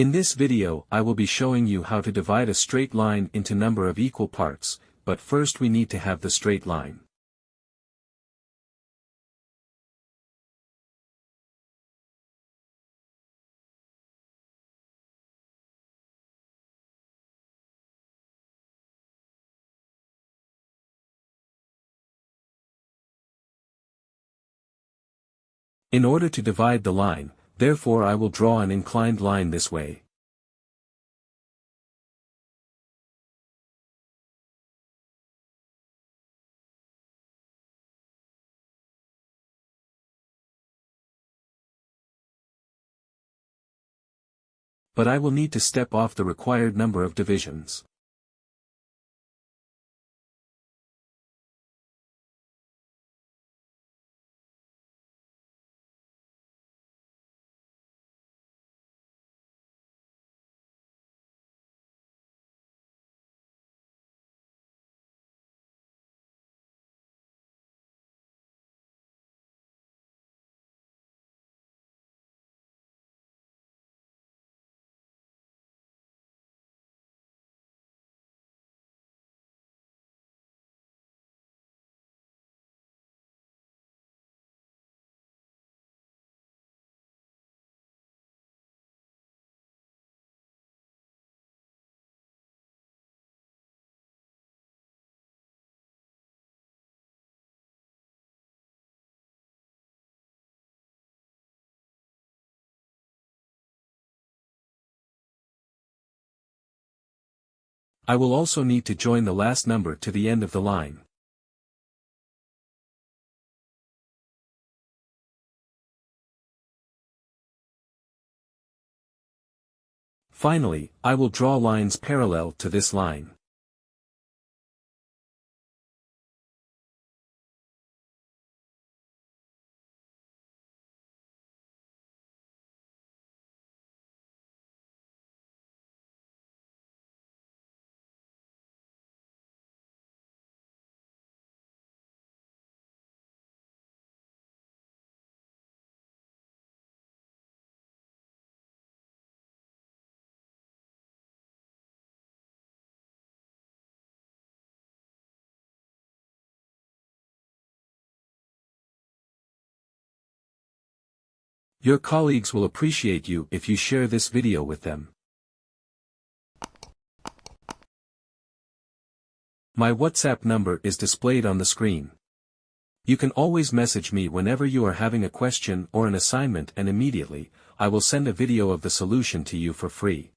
In this video I will be showing you how to divide a straight line into number of equal parts, but first we need to have the straight line. In order to divide the line, therefore I will draw an inclined line this way. But I will need to step off the required number of divisions. I will also need to join the last number to the end of the line. Finally, I will draw lines parallel to this line. Your colleagues will appreciate you if you share this video with them. My WhatsApp number is displayed on the screen. You can always message me whenever you are having a question or an assignment, and immediately, I will send a video of the solution to you for free.